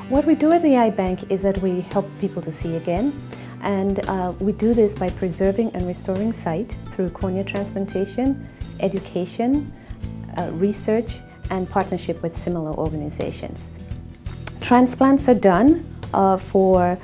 What we do at the Eye Bank is that we help people to see again, and we do this by preserving and restoring sight through cornea transplantation, education, research, and partnership with similar organizations. Transplants are done for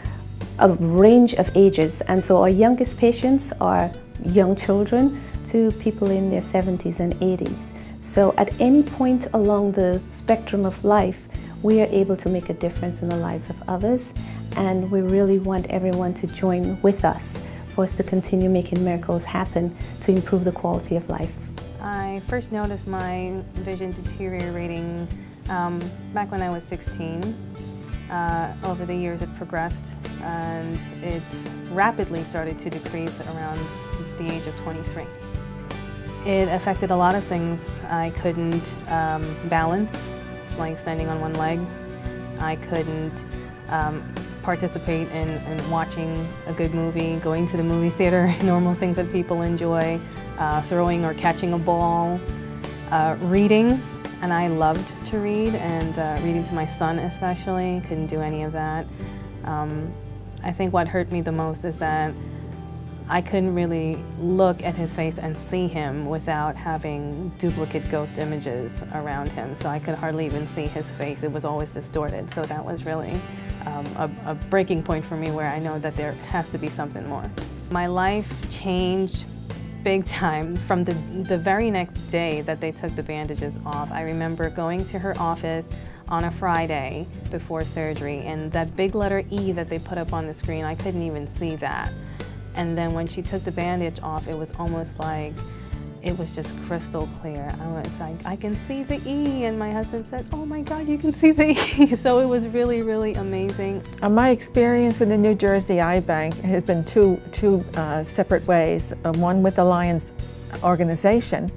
a range of ages, and so our youngest patients are young children to people in their 70s and 80s. So at any point along the spectrum of life, we are able to make a difference in the lives of others, and we really want everyone to join with us for us to continue making miracles happen to improve the quality of life. I first noticed my vision deteriorating back when I was 16. Over the years it progressed and it rapidly started to decrease around the age of 23. It affected a lot of things. I couldn't balance, it's like standing on one leg. I couldn't participate in watching a good movie, going to the movie theater, normal things that people enjoy, throwing or catching a ball, reading. And I loved to read, and reading to my son especially, couldn't do any of that. I think what hurt me the most is that I couldn't really look at his face and see him without having duplicate ghost images around him, so I could hardly even see his face. It was always distorted, so that was really a breaking point for me where I know that there has to be something more. My life changed big time from the very next day that they took the bandages off. I remember going to her office on a Friday before surgery, and that big letter E that they put up on the screen, I couldn't even see that. And then when she took the bandage off, it was almost like it was just crystal clear. I was like, I can see the E, and my husband said, oh my God, you can see the E. So it was really, really amazing. My experience with the New Jersey Eye Bank has been two separate ways. One with the Lions organization,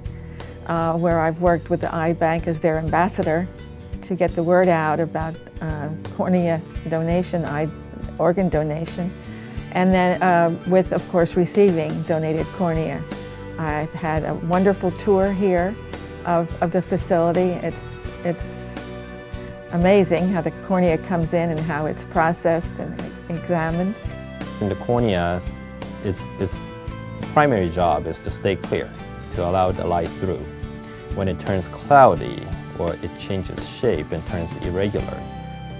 where I've worked with the Eye Bank as their ambassador to get the word out about cornea donation, organ donation, and then with, of course, receiving donated cornea. I've had a wonderful tour here of the facility. It's amazing how the cornea comes in and how it's processed and examined. In the cornea, its primary job is to stay clear, to allow the light through. When it turns cloudy or it changes shape and turns irregular,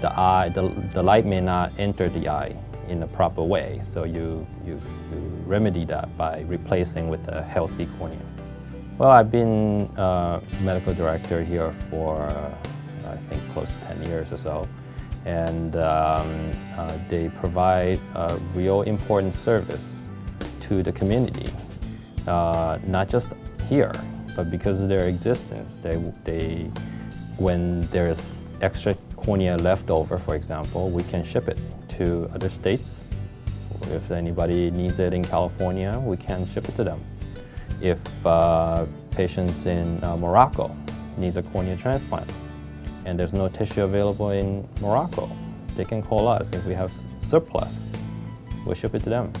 the light may not enter the eye in a proper way, so you remedy that by replacing with a healthy cornea. Well, I've been medical director here for I think close to 10 years or so, and they provide a real important service to the community, not just here, but because of their existence. When there's extra cornea left over, for example, we can ship it to other states. If anybody needs it in California, we can ship it to them. If patients in Morocco needs a cornea transplant and there's no tissue available in Morocco, they can call us. If we have surplus, we'll ship it to them.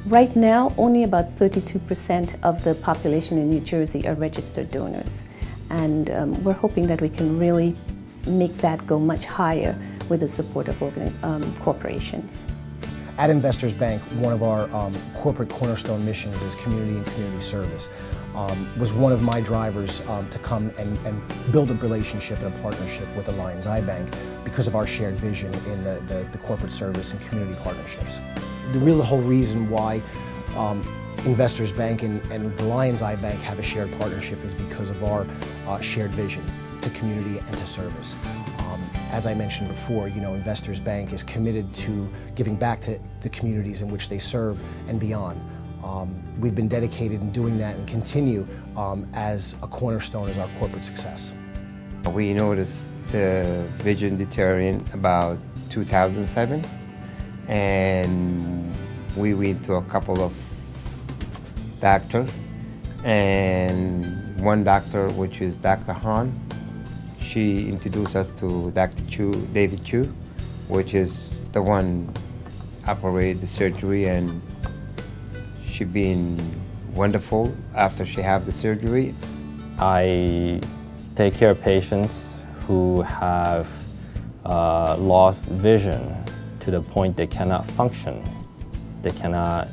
Right now, only about 32% of the population in New Jersey are registered donors, and we're hoping that we can really make that go much higher with the support of corporations. At Investors Bank, one of our corporate cornerstone missions is community and community service. Was one of my drivers to come and build a relationship and a partnership with the Lions Eye Bank because of our shared vision in the corporate service and community partnerships. The whole reason why Investors Bank and the Lions Eye Bank have a shared partnership is because of our shared vision to community and to service. As I mentioned before, Investors Bank is committed to giving back to the communities in which they serve and beyond. We've been dedicated in doing that and continue as a cornerstone as our corporate success. We noticed the vision deteriorating about 2007, and we went to a couple of doctors, and one doctor, which is Dr. Han, she introduced us to Dr. David Chu, which is the one operated the surgery, and she been wonderful after she had the surgery. I take care of patients who have lost vision to the point they cannot function, they cannot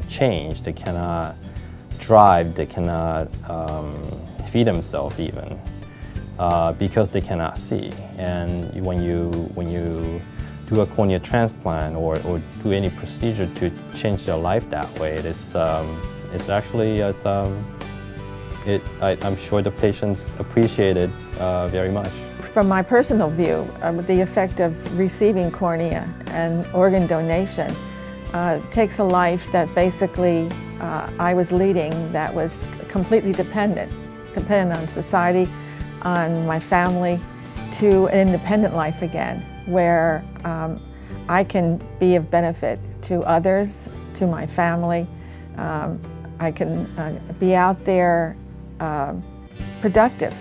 change, they cannot drive, they cannot feed themselves even, because they cannot see. And when you do a cornea transplant or do any procedure to change their life that way, it's actually I'm sure the patients appreciate it very much. From my personal view, the effect of receiving cornea and organ donation takes a life that basically I was leading that was completely dependent on society, on my family, to an independent life again, where I can be of benefit to others, to my family. I can be out there productive.